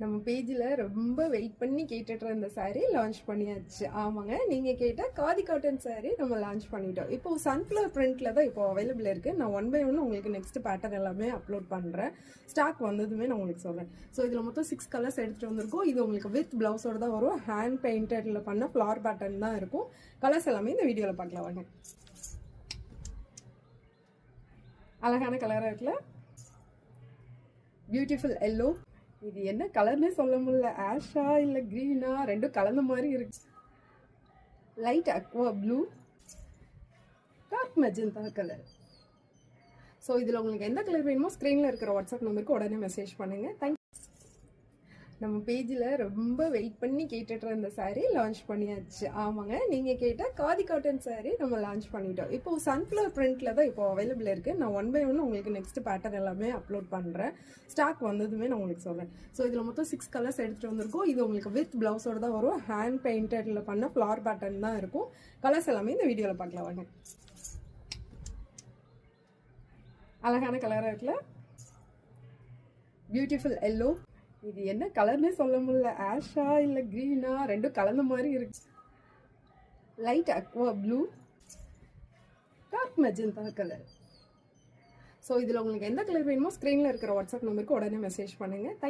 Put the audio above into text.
நம்ம பேஜில் ரொம்ப வெயிட் பண்ணி கேட்டுட்டு இருந்த saree லான்ச் பண்ணியாச்சு. ஆமாங்க, நீங்கள் கேட்ட காதி காட்டன் saree நம்ம லான்ச் பண்ணிட்டோம். இப்போ சன்ஃப்ளவர் பிரிண்ட்டில் தான் இப்போ அவைலபிள் இருக்குது. நான் 1 by 1 உங்களுக்கு நெக்ஸ்ட் பேட்டர்ன் எல்லாமே அப்லோட் பண்ணுறேன். ஸ்டாக் வந்ததுமே நான் உங்களுக்கு சொல்கிறேன். ஸோ இதில் மொத்தம் 6 கலர்ஸ் எடுத்துகிட்டு வந்திருக்கோம். இது உங்களுக்கு வித் ப்ளவுஸோடு தான் வரும். ஹேண்ட் பெயிண்டடில் பண்ண ஃப்ளார் பேட்டர்ன் தான் இருக்கும். கலர்ஸ் எல்லாமே இந்த வீடியோவில் பார்க்கலாம் வாங்க. அழகான கலராக இருக்குல்ல, பியூட்டிஃபுல் எல்லோ. இது என்ன கலர்னே சொல்ல முடியல, ஆஷா இல்லை க்ரீனா, ரெண்டும் கலந்த மாதிரி இருக்கு. Light aqua blue, dark magenta colour. So இதில் உங்களுக்கு எந்த கலர் வேணுமோ ஸ்க்ரீனில் இருக்கிற வாட்ஸ்அப் நம்பருக்கு உடனே மெசேஜ் பண்ணுங்கள். தேங்க்யூ. நம்ம பேஜில் ரொம்ப வெயிட் பண்ணி கேட்டுட்டு இருந்த saree லான்ச் பண்ணியாச்சு. ஆமாங்க, நீங்கள் கேட்ட காதி காட்டன் saree நம்ம லான்ச் பண்ணிட்டோம். இப்போ சன்ஃப்ளவர் பிரிண்ட்டில் தான் இப்போ அவைலபிள் இருக்குது. நான் 1 by 1 உங்களுக்கு நெக்ஸ்ட் பேட்டர்ன் எல்லாமே அப்லோட் பண்ணுறேன். ஸ்டாக் வந்ததுமே நான் உங்களுக்கு சொல்கிறேன். ஸோ இதில் மொத்தம் 6 கலர்ஸ் எடுத்துகிட்டு வந்திருக்கோம். இது உங்களுக்கு வித் ப்ளவுஸோடு தான் வரும். ஹேண்ட் பெயிண்டடில் பண்ண ஃப்ளார் பேட்டர்ன் தான் இருக்கும். கலர்ஸ் எல்லாமே இந்த வீடியோவில் பார்க்கலாம் வாங்க. அழகான கலராக இருக்குல்ல, பியூட்டிஃபுல் எல்லோ. இது என்ன கலர்னே சொல்ல முடியல, ஆஷா இல்லை க்ரீனா, ரெண்டும் கலந்த மாதிரி இருக்கு. Light aqua blue, dark magenta colour. So இதில் உங்களுக்கு எந்த கலர் வேணுமோ ஸ்க்ரீனில் இருக்கிற வாட்ஸ்அப் நம்பருக்கு உடனே மெசேஜ் பண்ணுங்கள். தேங்க்யூ.